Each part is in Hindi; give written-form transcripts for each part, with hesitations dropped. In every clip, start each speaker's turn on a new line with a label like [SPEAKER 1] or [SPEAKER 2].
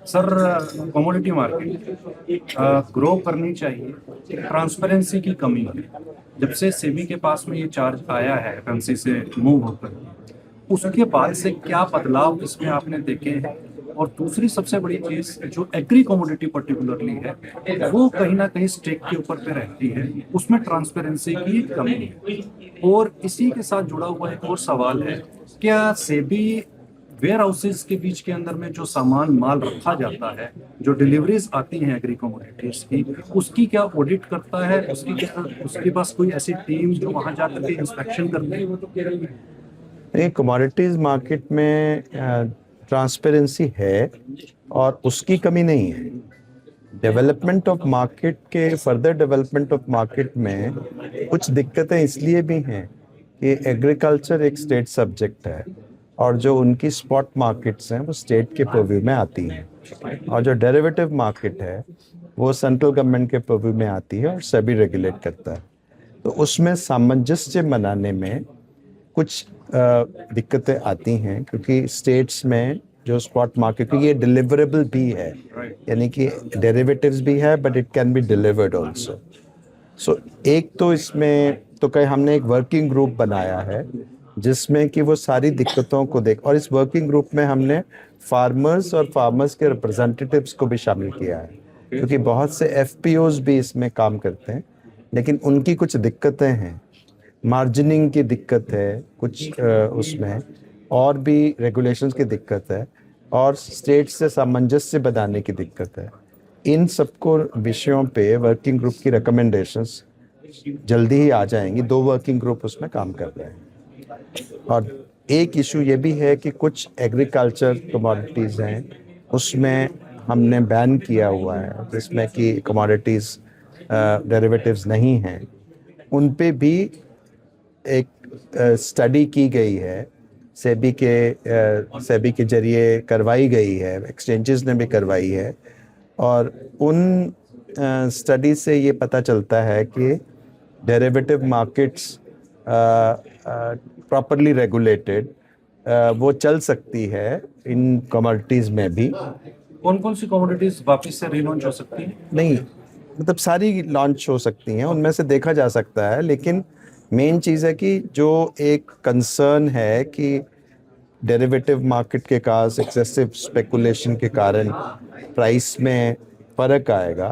[SPEAKER 1] सर, कमोडिटी मार्केट ग्रो करनी चाहिए। ट्रांसपेरेंसी की कमी है। जब से सेबी के पास में ये चार्ज आया है एफएमसी से मूव होकर, उसके बाद से क्या बदलाव इसमें आपने देखे हैं? और दूसरी सबसे बड़ी चीज जो एग्री कमोडिटी पर्टिकुलरली है, वो कहीं ना कहीं स्टेक के ऊपर पे रहती है, उसमें ट्रांसपेरेंसी की कमी है। और इसी के साथ जुड़ा हुआ एक और सवाल है, क्या सेबी वेयर हाउसेज के बीच के अंदर में जो सामान माल रखा जाता है, जो डिलीवरीज आती हैं एग्री कमोडिटीज की, उसकी क्या ऑडिट करता है? उसके पास कोई ऐसी टीम जो वहां जाकर के इंस्पेक्शन करती है?
[SPEAKER 2] नहीं, कमोडिटीज मार्केट में ट्रांसपेरेंसी है और उसकी कमी नहीं है। डेवलपमेंट ऑफ मार्केट के फर्दर डेवलपमेंट ऑफ मार्केट में कुछ दिक्कतें इसलिए भी हैं कि एग्रीकल्चर एक स्टेट सब्जेक्ट है और जो उनकी स्पॉट मार्केट्स हैं वो स्टेट के पर्व्यू में आती हैं, और जो डेरिवेटिव मार्केट है वो सेंट्रल गवर्नमेंट के पर्व्यू में आती है और सभी रेगुलेट करता है। तो उसमें सामंजस्य बनाने में कुछ दिक्कतें आती हैं, क्योंकि स्टेट्स में जो स्पॉट मार्केट, क्योंकि ये डिलीवरेबल भी है, यानी कि डेरिवेटिव्स भी है but it can be delivered also. So एक तो इसमें तो कहीं हमने एक वर्किंग ग्रुप बनाया है जिसमें कि वो सारी दिक्कतों को देख, और इस वर्किंग ग्रुप में हमने फार्मर्स और फार्मर्स के रिप्रेजेंटेटिव्स को भी शामिल किया है, क्योंकि बहुत से एफपीओज भी इसमें काम करते हैं लेकिन उनकी कुछ दिक्कतें हैं। मार्जिनिंग की दिक्कत है कुछ उसमें, और भी रेगुलेशंस की दिक्कत है, और स्टेट से सामंजस्य बनाने की दिक्कत है। इन सबको विषयों पे वर्किंग ग्रुप की रिकमेंडेशंस जल्दी ही आ जाएंगी। 2 वर्किंग ग्रुप उसमें काम कर रहे हैं। और एक इशू ये भी है कि कुछ एग्रीकल्चर कमोडिटीज़ हैं उसमें हमने बैन किया हुआ है, जिसमें कि कमोडिटीज़ डेरिवेटिव्स नहीं हैं, उन पे भी एक स्टडी की गई है, सेबी के जरिए करवाई गई है, एक्सचेंजेस ने भी करवाई है, और उन स्टडी से ये पता चलता है कि डेरिवेटिव मार्केट्स प्रॉपरली रेगुलेटेड वो चल सकती है इन कमोडिटीज़ में भी।
[SPEAKER 1] कौन कौन सी कमोडिटीज वापस से रीलॉन्च हो सकती है?
[SPEAKER 2] नहीं, मतलब सारी लॉन्च हो सकती हैं, उनमें से देखा जा सकता है, लेकिन मेन चीज़ है कि जो एक कंसर्न है कि डेरिवेटिव मार्केट के कारण एक्सेसिव स्पेकुलेशन के कारण प्राइस में फर्क आएगा,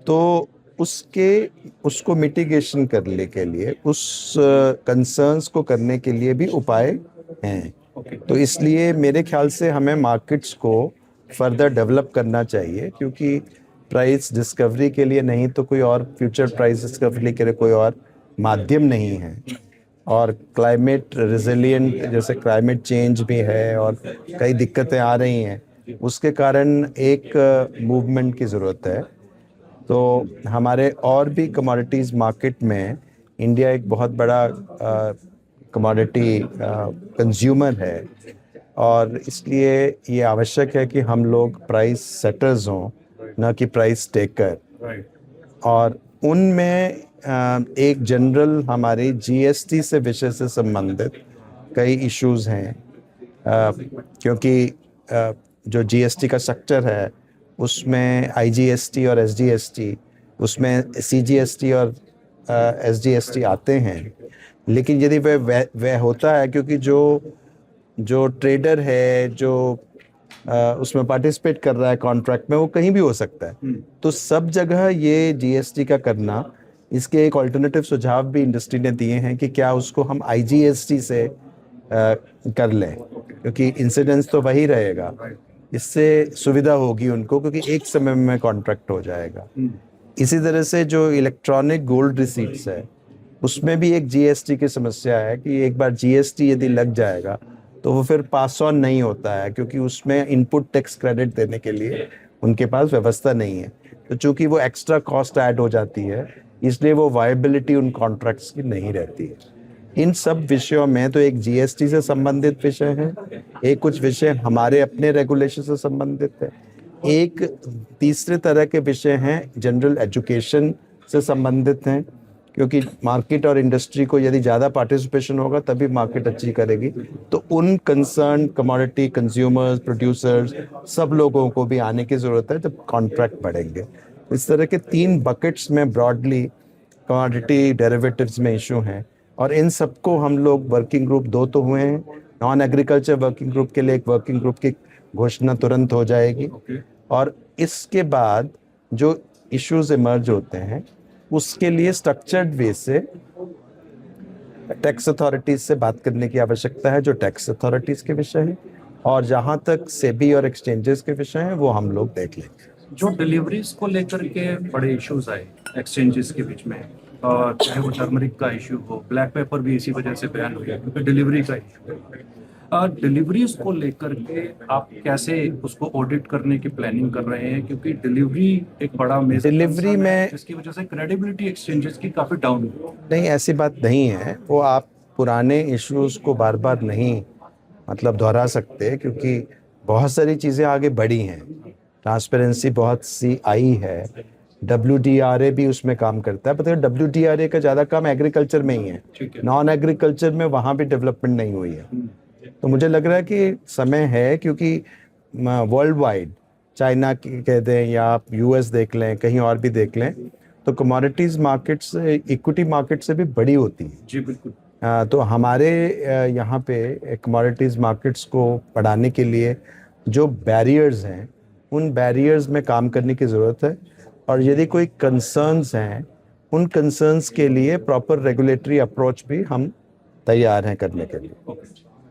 [SPEAKER 2] तो उसको मिटिगेशन करने के लिए, उस कंसर्न्स को करने के लिए भी उपाय हैं। तो इसलिए मेरे ख्याल से हमें मार्केट्स को फर्दर डेवलप करना चाहिए, क्योंकि प्राइस डिस्कवरी के लिए नहीं तो कोई और, फ्यूचर प्राइस डिस्कवरी के लिए कोई और माध्यम नहीं है। और क्लाइमेट रेजिलिएंट, जैसे क्लाइमेट चेंज भी है और कई दिक्कतें आ रही हैं, उसके कारण एक मूवमेंट की ज़रूरत है। तो हमारे और भी कमोडिटीज़ मार्केट में इंडिया एक बहुत बड़ा कमोडिटी कंज्यूमर है, और इसलिए ये आवश्यक है कि हम लोग प्राइस सेटर्स हों, न कि प्राइस टेकर। और उनमें एक जनरल हमारी जीएसटी से विषय से संबंधित कई इश्यूज हैं, क्योंकि जो जीएसटी का स्ट्रक्चर है उसमें आईजीएसटी और एसजीएसटी, उसमें सीजीएसटी और एसजीएसटी आते हैं, लेकिन यदि वह होता है, क्योंकि जो ट्रेडर है जो उसमें पार्टिसिपेट कर रहा है कॉन्ट्रैक्ट में, वो कहीं भी हो सकता है, तो सब जगह ये जीएसटी का करना, इसके एक ऑल्टरनेटिव सुझाव भी इंडस्ट्री ने दिए हैं कि क्या उसको हम आईजीएसटी से कर लें, क्योंकि इंसिडेंस तो वही रहेगा, इससे सुविधा होगी उनको, क्योंकि एक समय में कॉन्ट्रैक्ट हो जाएगा। इसी तरह से जो इलेक्ट्रॉनिक गोल्ड रिसीट्स है उसमें भी एक जीएसटी की समस्या है कि एक बार जीएसटी यदि लग जाएगा तो वो फिर पास ऑन नहीं होता है, क्योंकि उसमें इनपुट टैक्स क्रेडिट देने के लिए उनके पास व्यवस्था नहीं है। तो चूंकि वो एक्स्ट्रा कॉस्ट ऐड हो जाती है, इसलिए वो वायबिलिटी उन कॉन्ट्रैक्ट्स की नहीं रहती है। इन सब विषयों में तो एक जीएसटी से संबंधित विषय है, एक कुछ विषय हमारे अपने रेगुलेशन से संबंधित है, एक तीसरे तरह के विषय हैं जनरल एजुकेशन से संबंधित हैं, क्योंकि मार्केट और इंडस्ट्री को यदि ज़्यादा पार्टिसिपेशन होगा तभी मार्केट अच्छी करेगी। तो उन कंसर्न कमोडिटी कंज्यूमर्स, प्रोड्यूसर्स, सब लोगों को भी आने की ज़रूरत है जब कॉन्ट्रैक्ट बढ़ेंगे। इस तरह के 3 बकेट्स में ब्रॉडली कमोडिटी डेरिवेटिव्स में इशू हैं, और इन सबको हम लोग वर्किंग ग्रुप 2 तो हुए हैं, नॉन एग्रीकल्चर वर्किंग ग्रुप के लिए एक वर्किंग ग्रुप की घोषणा तुरंत हो जाएगी। और इसके बाद जो इश्यूज इमर्ज होते हैं उसके लिए स्ट्रक्चर्ड वे से टैक्स अथॉरिटीज से बात करने की आवश्यकता है, जो टैक्स अथॉरिटीज के विषय है, और जहां तक सेबी और एक्सचेंजेस के विषय हैं वो हम लोग देख लेंगे।
[SPEAKER 1] जो डिलीवरीज को लेकर के बड़े इश्यूज आए एक्सचेंजेस के बीच में, और चाहे वो टर्मरिक का इशू हो, ब्लैक पेपर भी इसी वजह से बैन हो गया क्योंकि डिलीवरी का इशू है। डिलीवरीज को लेकर के आप कैसे उसको ऑडिट करने की प्लानिंग कर रहे हैं, क्योंकि डिलीवरी एक बड़ा मेजर
[SPEAKER 2] डिलीवरी में
[SPEAKER 1] जिसकी वजह से क्रेडिबिलिटी एक्सचेंजेस की काफी डाउन हुई।
[SPEAKER 2] नहीं, ऐसी बात नहीं है। वो आप पुराने इश्यूज को बार बार नहीं मतलब दोहरा सकते, क्योंकि बहुत सारी चीज़ें आगे बढ़ी हैं, ट्रांसपेरेंसी बहुत सी आई है, WDRA भी उसमें काम करता है। पता है WDRA का ज़्यादा काम एग्रीकल्चर में ही है, नॉन एग्रीकल्चर में वहाँ भी डेवलपमेंट नहीं हुई है। तो मुझे लग रहा है कि समय है, क्योंकि वर्ल्ड वाइड चाइना की कह दें या आप US देख लें, कहीं और भी देख लें, तो कमोडिटीज़ मार्केट्स इक्विटी मार्केट से भी बड़ी होती है।
[SPEAKER 1] जी बिल्कुल।
[SPEAKER 2] तो हमारे यहाँ पे कमोडिटीज़ मार्केट्स को बढ़ाने के लिए जो बैरियर्स हैं उन बैरियर्स में काम करने की ज़रूरत है, और यदि कोई कंसर्न्स हैं उन कंसर्न्स के लिए प्रॉपर रेगुलेटरी अप्रोच भी हम तैयार हैं करने के लिए।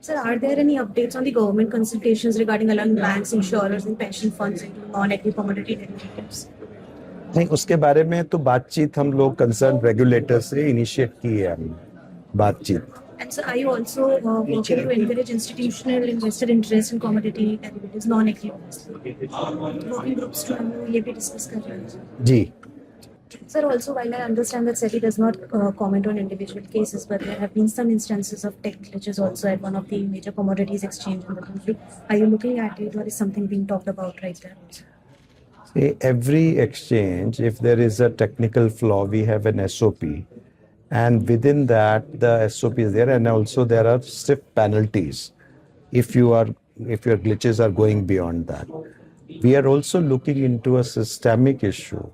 [SPEAKER 3] Sir, are there any updates on the government consultations regarding allowing banks, insurers, and pension funds into non-agri commodity derivatives?
[SPEAKER 2] नहीं, उसके बारे में तो बातचीत हम लोग कंसर्न रेगुलेटर से इनिशिएट की है हमने बातचीत।
[SPEAKER 3] And sir, are you also working to encourage institutional investor interest in commodity derivatives, non-agri obviously? Working groups to ये भी discuss कर रहे हैं।
[SPEAKER 2] जी।
[SPEAKER 3] Sir, also while I understand that SEBI does not comment on individual cases, but there have been some instances of tech glitches also at one of the major commodities exchange in the country. Are you looking at it, or is something being talked about right there?
[SPEAKER 2] See, every exchange, if there is a technical flaw, we have an SOP, and within that the SOP is there, and also there are stiff penalties if your glitches are going beyond that. We are also looking into a systemic issue,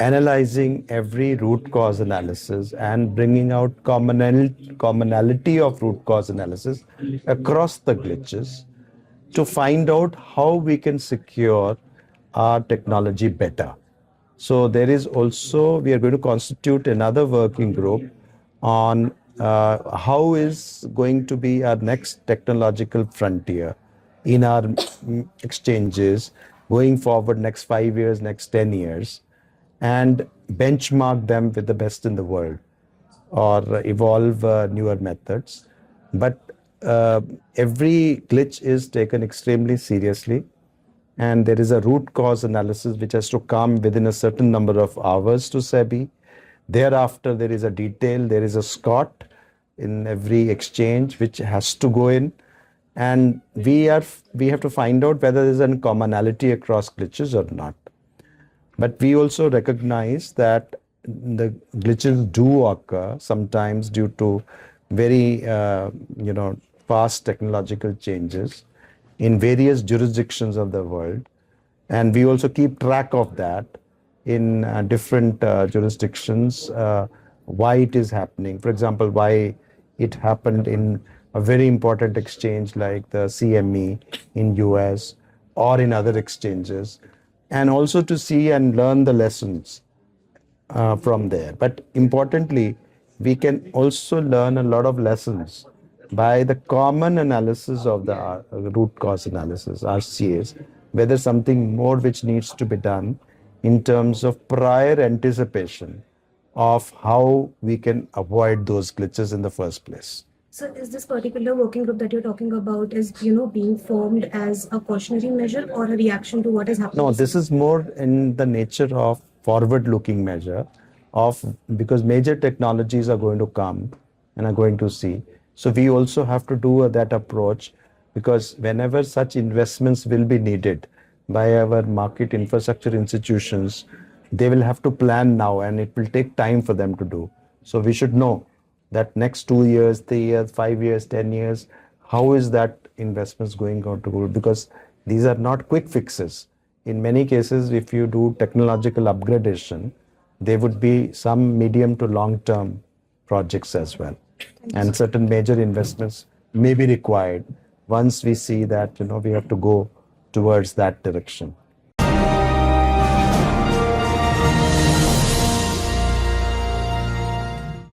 [SPEAKER 2] analyzing every root cause analysis and bringing out commonality of root cause analysis across the glitches to find out how we can secure our technology better. So there is also, we are going to constitute another working group on how is going to be our next technological frontier in our exchanges going forward next 5 years, next 10 years, and benchmark them with the best in the world, or evolve newer methods. But every glitch is taken extremely seriously, and there is a root cause analysis which has to come within a certain number of hours to SEBI. Thereafter, there is a detail, there is a SCOT in every exchange which has to go in, and we have to find out whether there is a commonality across glitches or not. But we also recognize that the glitches do occur sometimes due to very fast technological changes in various jurisdictions of the world, and we also keep track of that in different jurisdictions, why it is happening. For example, why it happened in a very important exchange like the CME in US or in other exchanges, and also to see and learn the lessons from there. But importantly, we can also learn a lot of lessons by the common analysis of the root cause analysis, RCAs, whether something more which needs to be done in terms of prior anticipation of how we can avoid those glitches in the first place.
[SPEAKER 3] So is this particular working group that you're talking about is, being formed as a cautionary measure or a reaction to what is happening?
[SPEAKER 2] No, this is more in the nature of forward-looking measure because major technologies are going to come and are going to see. So we also have to do that approach, because whenever such investments will be needed by our market infrastructure institutions, they will have to plan now, and it will take time for them to do. So we should know that next 2 years, 3 years, 5 years, 10 years, how is that investments going to go? Because these are not quick fixes. In many cases, if you do technological upgradation, there would be some medium to long term projects as well. And certain major investments may be required once we see that, we have to go towards that direction.